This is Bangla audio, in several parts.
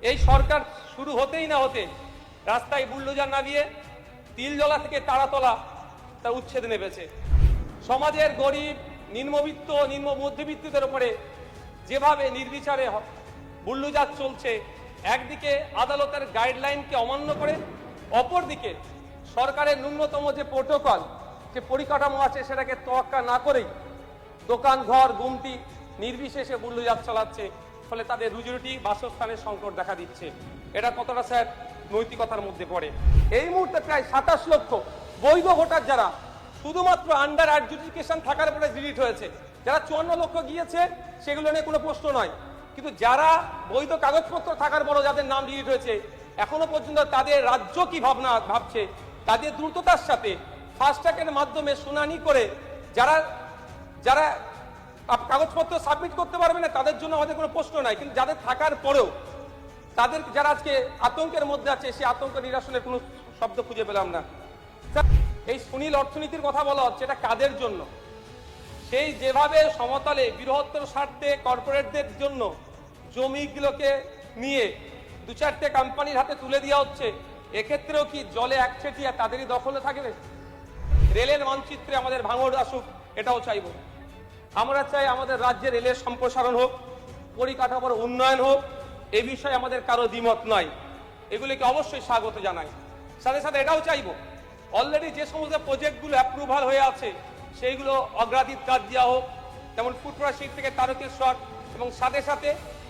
এই সরকার শুরু হতেই না হতে রাস্তায় বুলডোজার নামিয়ে তিলজলা থেকে তারাতলা তার উচ্ছেদ নেমেছে। সমাজের গরিব, নিম্নবিত্ত, নিম্ন মধ্যবিত্তদের উপরে যেভাবে নির্বিচারে বুলডোজার চলছে, একদিকে আদালতের গাইডলাইনকে অমান্য করে, অপরদিকে সরকারের ন্যূনতম যে প্রোটোকল, যে পরিকাঠামো আছে সেটাকে তোয়াক্কা না করেই দোকান ঘর গুমটি নির্বিশেষে বুলডোজার চালাচ্ছে। ফলে তাদের রুজিরুটি, বাসস্থানের সংকট দেখা দিচ্ছে। এটা কতটা স্যার নৈতিকতার মধ্যে পড়ে? এই মুহূর্তে প্রায় 27 লক্ষ বৈধ ভোটার যারা শুধুমাত্র আন্ডার অ্যাডজুডিকেশন থাকার পরে ডিলিট হয়েছে, যারা 54 লক্ষ গিয়েছে সেগুলো নিয়ে কোনো প্রশ্ন নয়, কিন্তু যারা বৈধ কাগজপত্র থাকার পরও যাদের নাম ডিলিট হয়েছে, এখনো পর্যন্ত তাদের রাজ্য কি ভাবছে, তাদের দ্রুততার সাথে ফাস্ট ট্র্যাকের মাধ্যমে শুনানি করে যারা যারা কাগজপত্র সাবমিট করতে পারবে না তাদের জন্য আমাদের কোনো প্রশ্ন নাই, কিন্তু যাদের থাকার পরেও তাদের যারা আজকে আতঙ্কের মধ্যে আছে, সেই আতঙ্ক নিরসনের কোনো শব্দ খুঁজে পেলাম না। এই সুনীল অর্থনীতির কথা বলা হচ্ছে, এটা কাদের জন্য? সেই যেভাবে সমতলে বৃহত্তর স্বার্থে কর্পোরেটদের জন্য জমিগুলোকে নিয়ে 2-4টে কোম্পানির হাতে তুলে দেওয়া হচ্ছে, এক্ষেত্রেও কি জলে একচেটিয়া তাদেরই দখলে থাকবে? রেলের মানচিত্রে আমাদের ভাঙড় আসুক, এটাও চাইব। আমরা চাই আমাদের রাজ্যে রেলের সম্প্রসারণ হোক, পরিকাঠামোর উন্নয়ন হোক, এ বিষয়ে আমাদের কারো দ্বিমত নয়, এগুলিকে অবশ্যই স্বাগত জানাই। সাথে সাথে এটাও চাইব অলরেডি যে সমস্ত প্রজেক্টগুলো অ্যাপ্রুভাল হয়ে আছে সেইগুলো অগ্রাধিকার দেওয়া হোক, যেমন ফুটপ্রাশিক থেকে তারকেশ্বর, এবং সাথে সাথে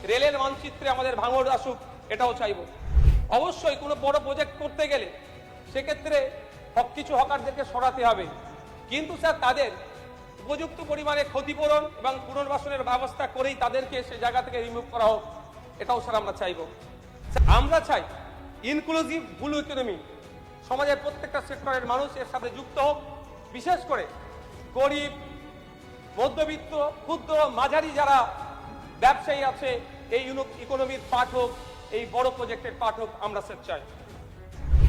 রেলের মানচিত্রে আমাদের ভাঙড় আসুক, এটাও চাইব। অবশ্যই কোনো বড় প্রজেক্ট করতে গেলে সেক্ষেত্রে কিছু হকারদেরকে সরাতে হবে, কিন্তু স্যার তাদের উপযুক্ত পরিমাণে ক্ষতিপূরণ এবং পুনর্বাসনের ব্যবস্থা করেই তাদেরকে সে জায়গা থেকে রিমুভ করা হোক, এটাও স্যার আমরা চাইব। আমরা চাই ইনক্লুসিভ ব্লু ইকোনমি, সমাজের প্রত্যেকটা সেক্টরের মানুষ এর সাথে যুক্ত হোক, বিশেষ করে গরিব, মধ্যবিত্ত, ক্ষুদ্র, মাঝারি যারা ব্যবসায়ী আছে, এই ইকোনমির পার্ট হোক, এই বড় প্রজেক্টের পার্ট হোক, আমরা স্যার চাই।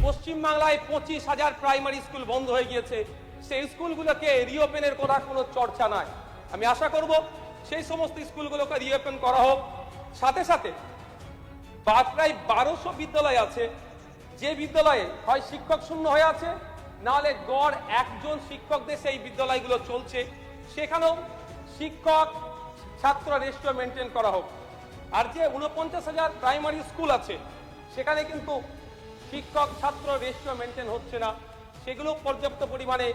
পশ্চিমবাংলায় 25,000 প্রাইমারি স্কুল বন্ধ হয়ে গিয়েছে, সেই স্কুলগুলোকে রিওপেনের কথা কোনো চর্চা নাই। আমি আশা করব সেই সমস্ত স্কুলগুলোকে রিওপেন করা হোক। সাথে সাথে প্রায় 1200 বিদ্যালয় আছে, যে বিদ্যালয়ে হয় শিক্ষক শূন্য হয়ে আছে, নাহলে গড় একজন শিক্ষক দিয়ে সেই বিদ্যালয়গুলো চলছে, সেখানেও শিক্ষক ছাত্র রেশিও মেনটেন করা হোক। আর যে 49,000 প্রাইমারি স্কুল আছে সেখানে কিন্তু শিক্ষক ছাত্র রেশিও মেনটেন হচ্ছে না, সেগুলো পর্যাপ্ত পরিমাণে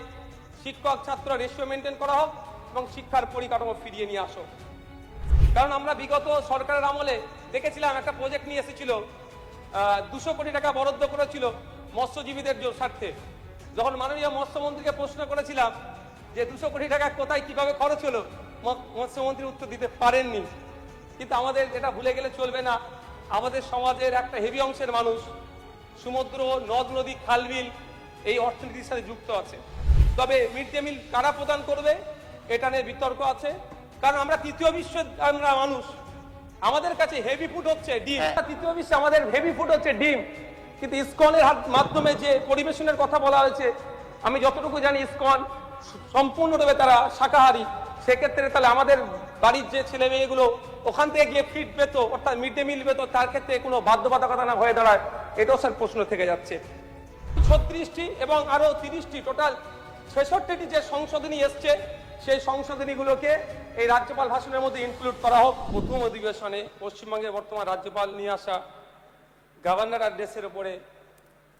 শিক্ষক ছাত্র রেশিও মেনটেন করা হোক এবং শিক্ষার পরিকাঠামো ফিরিয়ে নিয়ে আসো। কারণ আমরা বিগত সরকারের আমলে দেখেছিলাম একটা প্রজেক্ট নিয়ে এসেছিল, 200 কোটি টাকা বরাদ্দ করেছিল মৎস্যজীবীদের স্বার্থে। যখন মাননীয় মৎস্যমন্ত্রীকে প্রশ্ন করেছিলাম যে 200 কোটি টাকা কোথায় কিভাবে খরচ হলো, মৎস্যমন্ত্রী উত্তর দিতে পারেননি। কিন্তু আমাদের এটা ভুলে গেলে চলবে না, আমাদের সমাজের একটা হেভি অংশের মানুষ সমুদ্র, নদ নদী, খালবিল এই অর্থনীতির সাথে যুক্ত আছে। তবে মিড ডে মিল কারা প্রদান করবে এটা নিয়ে বিতর্ক আছে, কারণ আমরা তৃতীয় বিশ্বের আমরা মানুষ, আমাদের কাছে হেভি ফুড হচ্ছে ডিম। তৃতীয় বিশ্বে আমাদের হেভি ফুড হচ্ছে ডিম, কিন্তু ইসকনের মাধ্যমে যে পরিবেশনের কথা বলা হয়েছে, আমি যতটুকু জানি ইসকন সম্পূর্ণরূপে তারা শাকাহারী। সেক্ষেত্রে তাহলে আমাদের বাড়ির যে ছেলে মেয়েগুলো ওখান থেকে গিয়ে ফিড পেত, অর্থাৎ মিড ডে মিল পেত, তার ক্ষেত্রে কোনো বাধ্যবাধকতা না হয়ে দাঁড়ায়, এটাও স্যার প্রশ্ন থেকে যাচ্ছে। 36টি এবং আরো 30টি, টোটাল 66টি যে সংশোধনী এসছে, সেই সংশোধনীগুলোকে এই রাজ্যপাল ভাষণের মধ্যে ইনক্লুড করা হোক। প্রথম অধিবেশনে পশ্চিমবঙ্গের বর্তমান রাজ্যপাল নিয়ে আসা গভর্নর অ্যাড্রেসের উপরে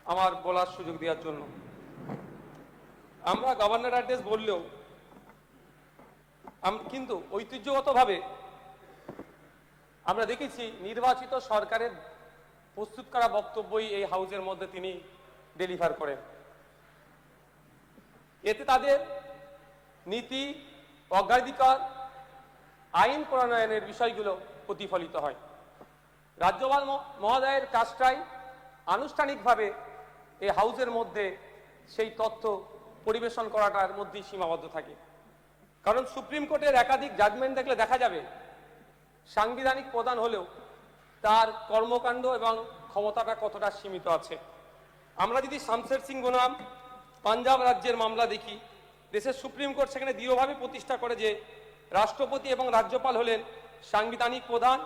আমার বলার সুযোগ দেওয়ার জন্য। আমরা গভর্নর অ্যাড্রেস বললেও কিন্তু ঐতিহ্যগতভাবে আমরা দেখেছি নির্বাচিত সরকারের প্রস্তুত করা বক্তব্যই এই হাউসের মধ্যে তিনি ডেলিভার করেন। এতে তাদের নীতি, অগ্রাধিকার, আইন প্রণয়নের বিষয়গুলো প্রতিফলিত হয়। রাজ্যপাল মহোদয়ের কাজটাই আনুষ্ঠানিকভাবে এই হাউসের মধ্যে সেই তথ্য পরিবেশন করাটার মধ্যেই সীমাবদ্ধ থাকে। কারণ সুপ্রিম কোর্টের একাধিক জাজমেন্ট দেখলে দেখা যাবে সাংবিধানিক প্রধান হলেও তার কর্মকাণ্ড এবং ক্ষমতাটা কতটা সীমিত আছে। আমরা যদি শামশের সিং বনাম পাঞ্জাব রাজ্যের মামলা দেখি, দেশের সুপ্রিম কোর্ট সেখানে দৃঢ়ভাবে প্রতিষ্ঠা করে যে রাষ্ট্রপতি এবং রাজ্যপাল হলেন সাংবিধানিক প্রধান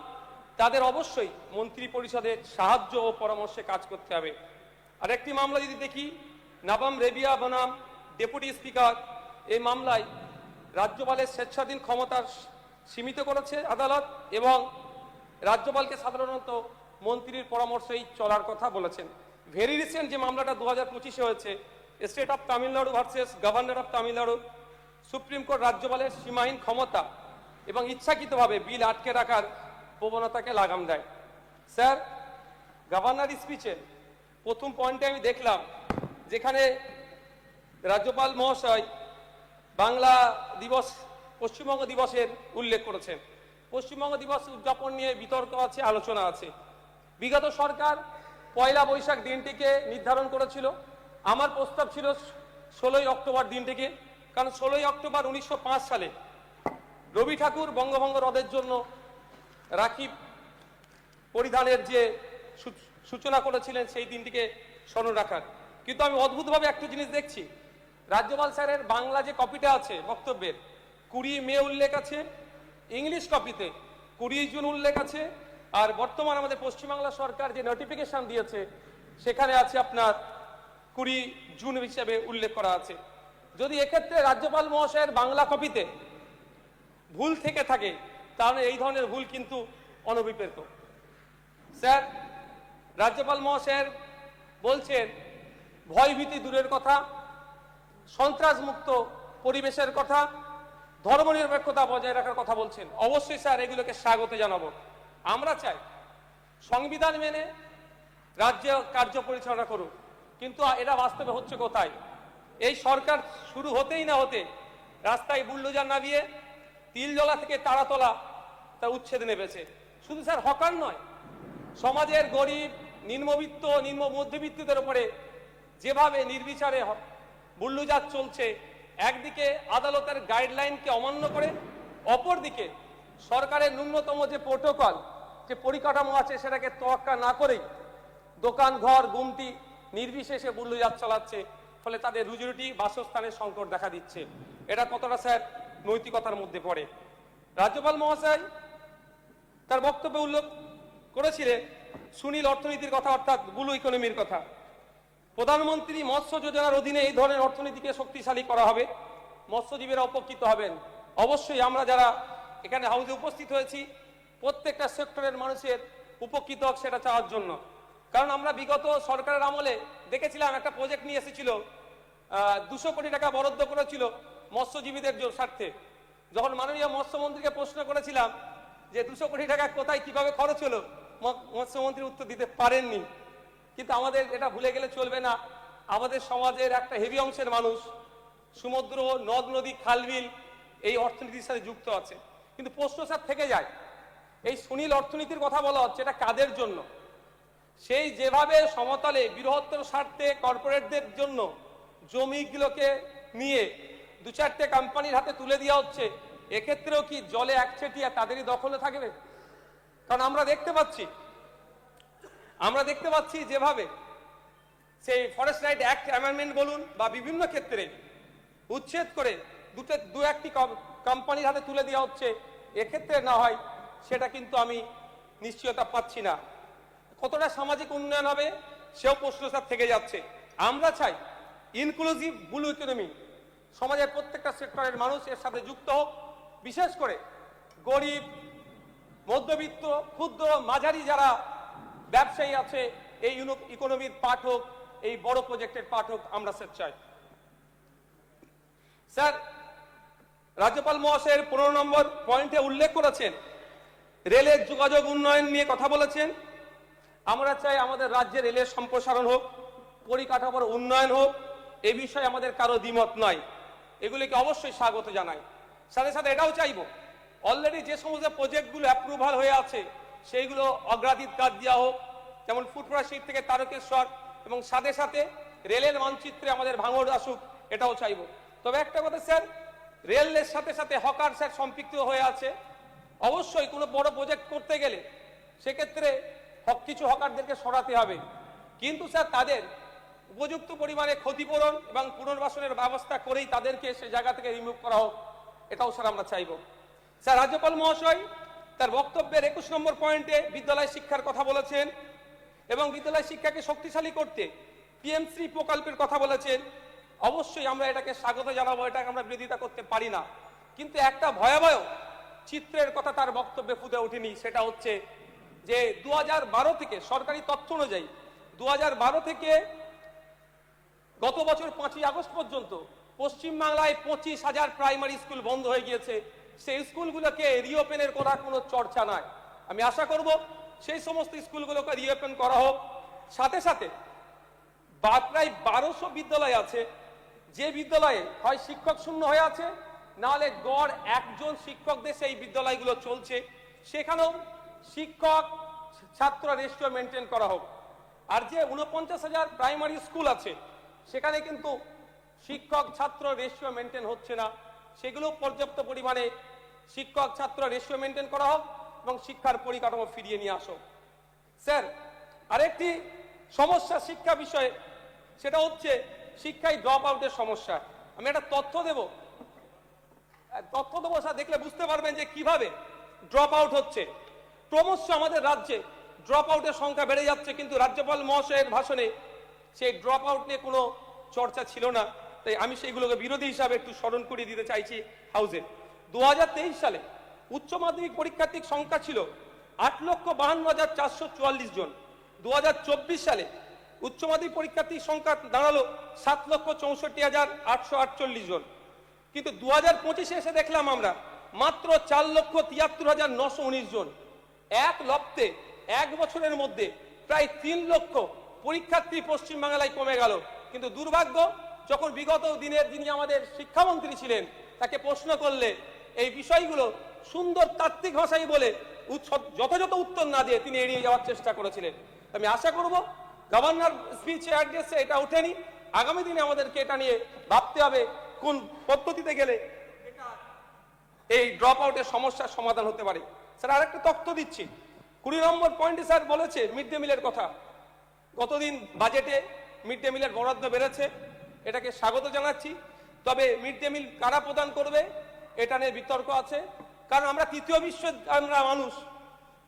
তাদের অবশ্যই মন্ত্রী পরিষদের সাহায্য ও পরামর্শে কাজ করতে হবে। আর একটি মামলা যদি দেখি, নাবাম রেবিয়া বনাম ডেপুটি স্পিকার, এই মামলায় রাজ্যপালের স্বেচ্ছাধীন ক্ষমতা সীমিত করেছে আদালত এবং রাজ্যপালকে সাধারণত মন্ত্রীর পরামর্শেই চলার কথা বলেছেন। ভেরি রিসেন্ট যে মামলাটা 2025-এ হয়েছে, state of Tamil Nadu versus governor of Tamil Nadu, supreme court রাজ্যপালের সীমাহীন ক্ষমতা এবং ইচ্ছাকৃতভাবে বিল আটকে রাখার প্রবণতাকে লাগাম দেয়। স্যার, গভর্নর স্পিচে প্রথম পয়েন্টে আমি দেখলাম যেখানে রাজ্যপাল মহাশয় বাংলা দিবস, পশ্চিমবঙ্গ দিবসের উল্লেখ করেছেন। পশ্চিমবঙ্গ দিবস উদযাপন নিয়ে বিতর্ক আছে, আলোচনা আছে। বিগত সরকার পয়লা বৈশাখ দিনটিকে নির্ধারণ করেছিল। আমার প্রস্তাব ছিল 16ই অক্টোবর দিনটিকে, কারণ 16ই অক্টোবর 1905 সালে রবি ঠাকুর বঙ্গভঙ্গ রদের জন্য রাখি পরিধানের যে সূচনা করেছিলেন সেই দিনটিকে স্মরণ রাখার। কিন্তু আমি অদ্ভুতভাবে একটা জিনিস দেখছি, রাজ্যপাল স্যারের বাংলা যে কপিটা আছে বক্তব্যের 20 মে উল্লেখ আছে, ইংলিশ কপিতে 20 জুন উল্লেখ আছে, আর বর্তমান আমাদের পশ্চিমবাংলা সরকার যে নোটিফিকেশন দিয়েছে সেখানে আছে আপনার 20 জুন হিসেবে উল্লেখ করা আছে। যদি এক্ষেত্রে রাজ্যপাল মহাশয়ের বাংলা কপিতে ভুল থেকে থাকে তাহলে এই ধরনের ভুল কিন্তু অনভিপ্রেত। স্যার, রাজ্যপাল মহাশয়ের বলছেন ভয়ভীতি দূরের কথা, সন্ত্রাসমুক্ত পরিবেশের কথা, ধর্মনিরপেক্ষতা বজায় রাখার কথা বলছেন। অবশ্যই স্যার এগুলোকে স্বাগত জানাবো। আমরা চাই সংবিধান মেনে রাজ্য কার্য পরিচালনা করুক, কিন্তু এটা বাস্তবে হচ্ছে কোথায়? এই সরকার শুরু হতেই না হতে রাস্তায় বুলডোজার নামিয়ে তিলজলা থেকে তারাতলা তার উচ্ছেদ নেমেছে। শুধু স্যার হকার নয়, সমাজের গরিব, নিম্নবিত্ত, নিম্ন মধ্যবিত্তদের উপরে যেভাবে নির্বিচারে বুলডোজার চলছে, একদিকে আদালতের গাইডলাইনকে অমান্য করে, অপরদিকে সরকারের ন্যূনতম যে প্রোটোকল, যে পরিকাঠামো আছে সেটাকে তোয়াক্কা না করেই দোকান, ঘর, গুমটি নির্বিশেষে বুলডোজার চালাচ্ছে। ফলে তাদের রুজিরুটি, বাসস্থানের সংকট দেখা দিচ্ছে। এটা কতটা স্যার নৈতিকতার মধ্যে পড়ে? রাজ্যপাল মহাশয় তার বক্তব্যে উল্লেখ করেছিলেন সুনীল অর্থনীতির কথা, অর্থাৎ ব্লু ইকোনমির কথা। প্রধানমন্ত্রী মৎস্য যোজনার অধীনে এই ধরনের অর্থনীতিকে শক্তিশালী করা হবে, মৎস্যজীবীরা উপকৃত হবেন। অবশ্যই আমরা যারা এখানে হাউসে উপস্থিত হয়েছি প্রত্যেকটা সেক্টরের মানুষের উপকৃত হোক সেটা চাওয়ার জন্য। কারণ আমরা বিগত সরকারের আমলে দেখেছিলাম একটা প্রজেক্ট নিয়ে এসেছিল, 200 কোটি টাকা বরাদ্দ করেছিল মৎস্যজীবীদের স্বার্থে। যখন মাননীয় মৎস্যমন্ত্রীকে প্রশ্ন করেছিলাম যে 200 কোটি টাকা কোথায় কিভাবে খরচ হলো, মৎস্যমন্ত্রী উত্তর দিতে পারেননি। কিন্তু আমাদের এটা ভুলে গেলে চলবে না, আমাদের সমাজের একটা হেভি অংশের মানুষ সমুদ্র, নদ নদী, খালবিল এই অর্থনীতির সাথে যুক্ত আছে। কিন্তু প্রশ্ন স্যার থেকে যায়, এই সুনীল অর্থনীতির কথা বলা হচ্ছে, এটা কাদের জন্য? সেই যেভাবে সমতলে বৃহত্তর স্বার্থে কর্পোরেটদের জন্য জমিগুলোকে নিয়ে 2-4টে কোম্পানির হাতে তুলে দেওয়া হচ্ছে, এক্ষেত্রেও কি জলে একচেটিয়া তাদেরই দখলে থাকবে? কারণ আমরা দেখতে পাচ্ছি যেভাবে সেই ফরেস্ট রাইট অ্যাক্ট অ্যামেন্ডমেন্ট বলুন বা বিভিন্ন ক্ষেত্রে উচ্ছেদ করে 2-1টি কোম্পানির হাতে তুলে দেওয়া হচ্ছে, এক্ষেত্রে না হয় সেটা কিন্তু আমি নিশ্চয়তা পাচ্ছি না। কতটা সামাজিক উন্নয়ন হবে সেও প্রশ্ন স্যার থেকে যাচ্ছে। আমরা চাই ইনক্লুসিভ ব্লু ইকোনমি, সমাজের প্রত্যেকটা সেক্টরের মানুষ এর সাথে যুক্ত হোক, বিশেষ করে গরিব, মধ্যবিত্ত, ক্ষুদ্র, মাঝারি যারা ব্যবসায়ী আছে এই ইকোনমির পার্ট হোক, এই বড় প্রজেক্টের পার্ট হোক, আমরা স্যার চাই। স্যার, রাজ্যপাল মহাশয়ের 15 নম্বর পয়েন্টে উল্লেখ করেছেন রেলের যোগাযোগ উন্নয়ন নিয়ে কথা বলেছেন। আমরা চাই আমাদের রাজ্যে রেলের সম্প্রসারণ হোক, পরিকাঠামোর উন্নয়ন হোক, এ বিষয়ে আমাদের কারো দ্বিমত নয়, এগুলিকে অবশ্যই স্বাগত জানাই। সাথে সাথে এটাও চাইব অলরেডি যে সমস্ত প্রজেক্টগুলো অ্যাপ্রুভাল হয়ে আছে সেইগুলো অগ্রাধিকার দেওয়া হোক, যেমন ফুটপ্রাশির থেকে তারকেশ্বর, এবং সাথে সাথে রেলের মানচিত্রে আমাদের ভাঙড় আসুক, এটাও চাইব। তবে একটা কথা স্যার, রেলের সাথে সাথে হকার স্যার সম্পৃক্ত হয়ে আছে। অবশ্যই কোনো বড় প্রজেক্ট করতে গেলে সেক্ষেত্রে কিছু হকারদেরকে সরাতে হবে, কিন্তু স্যার তাদের উপযুক্ত পরিমাণে ক্ষতিপূরণ এবং পুনর্বাসনের ব্যবস্থা করেই তাদেরকে সে জায়গা থেকে রিমুভ করা হোক, এটাও স্যার আমরা চাইব। স্যার, রাজ্যপাল মহাশয় তার বক্তব্যের 21 নম্বর পয়েন্টে বিদ্যালয় শিক্ষার কথা বলেছেন এবং বিদ্যালয় শিক্ষাকে শক্তিশালী করতে পিএম3 প্রকল্পের কথা বলেছেন। অবশ্যই আমরা এটাকে স্বাগত জানাবো, এটাকে আমরা বিরোধিতা করতে পারি না, কিন্তু একটা ভয়াবহ চিত্রের কথা তার বক্তব্যে ফুটে ওঠেনি। সেটা হচ্ছে যে 2012 থেকে সরকারি তথ্য অনুযায়ী 2012 থেকে গত বছর 5ই আগস্ট পর্যন্ত পশ্চিমবাংলায় 25,000 প্রাইমারি স্কুল বন্ধ হয়ে গিয়েছে। সেই স্কুলগুলোকে রিওপেনের করা কোনো চর্চা নয়। আমি আশা করব সেই সমস্ত স্কুলগুলোকে রিওপেন করা হোক। সাথে সাথে প্রায় 1200 বিদ্যালয় আছে যে বিদ্যালয়ে হয় শিক্ষক শূন্য হয়ে আছে, নাহলে গড় একজন শিক্ষকদের সেই বিদ্যালয়গুলো চলছে, সেখানেও শিক্ষক ছাত্র রেশিও মেনটেন করা হোক। আর যে 49,000 প্রাইমারি স্কুল আছে সেখানে কিন্তু শিক্ষক ছাত্র রেশিও মেনটেন হচ্ছে না, সেগুলো পর্যাপ্ত পরিমাণে শিক্ষক ছাত্র রেশিও মেনটেন করা হোক এবং শিক্ষার পরিকাঠামো ফিরিয়ে নিয়ে আসো। স্যার, আরেকটি সমস্যা শিক্ষা বিষয়ে, সেটা হচ্ছে শিক্ষায় ড্রপ আউটের সমস্যা। আমি একটা তথ্য দেব স্যার, দেখলে বুঝতে পারবেন যে কিভাবে ড্রপ আউট হচ্ছে। ক্রমশ আমাদের রাজ্যে ড্রপ আউটের সংখ্যা বেড়ে যাচ্ছে, কিন্তু রাজ্যপাল মহাশয়ের ভাষণে সেই ড্রপ আউট নিয়ে কোনো চর্চা ছিল না। তাই আমি সেইগুলোকে বিরোধী হিসাবে একটু স্মরণ করিয়ে দিতে চাইছি হাউজে। 2023 সালে উচ্চ মাধ্যমিক পরীক্ষার্থীর সংখ্যা ছিল 8,52,444 জন। 2024 সালে উচ্চ মাধ্যমিক পরীক্ষার্থীর সংখ্যা দাঁড়ালো 7,64,848 জন। কিন্তু 2025-এ এসে দেখলাম আমরা মাত্র 4,73,919 জন। এক লপ্তে এক বছরের মধ্যে প্রায় 3 লক্ষ পরীক্ষার্থী পশ্চিমবাংলায় কমে গেল। কিন্তু দুর্ভাগ্য, যখন বিগত দিনের যিনি আমাদের শিক্ষামন্ত্রী ছিলেন তাকে প্রশ্ন করলে এই বিষয়গুলো সুন্দর তাত্ত্বিক ভাষায় বলে যথাযথ উত্তর না দিয়ে তিনি এড়িয়ে যাওয়ার চেষ্টা করেছিলেন। আমি আশা করব গভর্নর স্পিচে অ্যাড্রেসে এটা ওঠেনি, আগামী দিনে আমাদেরকে এটা নিয়ে ভাবতে হবে কোন পদ্ধতিতে গেলে এই ড্রপ আউটের সমস্যার সমাধান হতে পারে। স্যার, আরেকটা তথ্য দিচ্ছি, 20 নম্বর পয়েন্টে স্যার বলেছে মিড ডে মিলের কথা। গতদিন বাজেটে মিড ডে মিলের বরাদ্দ বেড়েছে, এটাকে স্বাগত জানাচ্ছি। তবে মিড ডে মিল কারা প্রদান করবে এটা নিয়ে বিতর্ক আছে, কারণ আমরা তৃতীয় বিশ্বের আমরা মানুষ,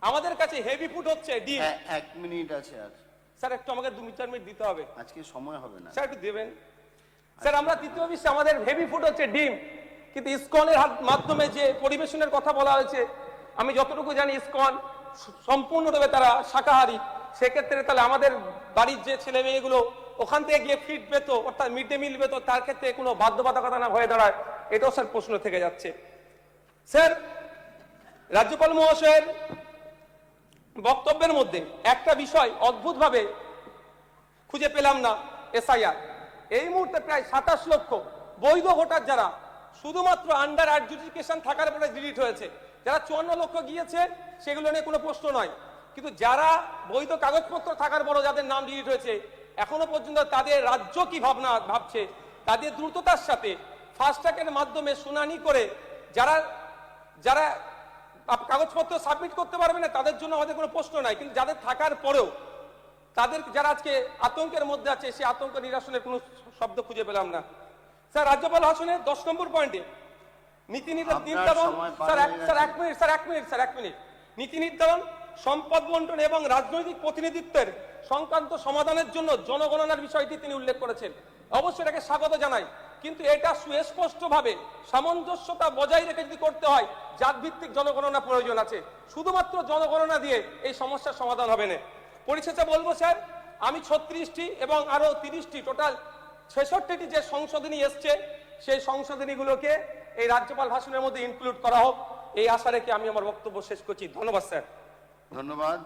আমাদের কাছে হেভি ফুড হচ্ছে ডিম। 1 মিনিট আছে আর স্যার, একটু আমাকে 2-4 মিনিট দিতে হবে। আজকে সময় হবে না স্যার, একটু দেবেন। স্যার, আমরা তৃতীয় বিশ্বে আমাদের হেভি ফুড হচ্ছে ডিম, কিন্তু ইসকনের মাধ্যমে যে পরিবেশনের কথা বলা হয়েছে, আমি যতটুকু জানি ইসকন সম্পূর্ণরূপে তারা শাকাহারী। সেক্ষেত্রে তাহলে আমাদের বাড়ির যে ছেলে মেয়েগুলো ওখান থেকে গিয়ে ফিড পেত, অর্থাৎ মিড ডে মিল পেত, তার ক্ষেত্রে কোনো বাধ্যবাধকতা না হয়ে দাঁড়ায়, এটাও স্যার প্রশ্ন থেকে যাচ্ছে। স্যার, রাজ্যপাল মহাশয়ের বক্তব্যের মধ্যে একটা বিষয় অদ্ভুতভাবে খুঁজে পেলাম না, এসআইআর। এই মুহূর্তে প্রায় 27 লক্ষ বৈধ ভোটার যারা শুধুমাত্র আন্ডার অ্যাডজুডিকেশন থাকার পরে ডিলিট হয়েছে, যারা 54 লক্ষ গিয়েছে সেগুলো নিয়ে কোনো প্রশ্ন নয়, কিন্তু যারা বৈধ কাগজপত্র থাকার পরও যাদের নাম ডিলিট হয়েছে এখনো পর্যন্ত তাদের রাজ্য কি ভাবছে, তাদের দ্রুততার সাথে ফাস্ট ট্র্যাকের মাধ্যমে শুনানি করে যারা যারা কাগজপত্র সাবমিট করতে পারবে না তাদের জন্য আমাদের কোনো প্রশ্ন নাই, কিন্তু যাদের থাকার পরেও তাদের যারা আজকে আতঙ্কের মধ্যে আছে সেই আতঙ্ক নিরসনের কোনো শব্দ খুঁজে পেলাম না। স্যার, রাজ্যপাল ভাষণে 10 নম্বর পয়েন্টে নীতি নির্ধারণ, নীতি নির্ধারণ, সম্পদ বন্টন এবং রাজনৈতিক প্রতিনিধিত্বের সংক্রান্ত সমাধানের জন্য জনগণনার বিষয়টি তিনি উল্লেখ করেছেন। অবশ্যই এটাকে স্বাগত জানাই, কিন্তু এটা সুস্পষ্টভাবে সামঞ্জস্যতা বজায় রেখে যদি করতে হয় জাতভিত্তিক জনগণনা প্রয়োজন আছে। শুধুমাত্র জনগণনা দিয়ে এই সমস্যার সমাধান হবে না। পরিশেষে বলবো স্যার, আমি 36টি এবং আরো 30টি টোটাল 66টি যে সংশোধনী এসছে সেই সংশোধনীগুলোকে এই রাজ্যপাল ভাষণের মধ্যে ইনক্লুড করা হোক, এই আশা রেখে আমি আমার বক্তব্য শেষ করছি। ধন্যবাদ স্যার। ধন্যবাদ।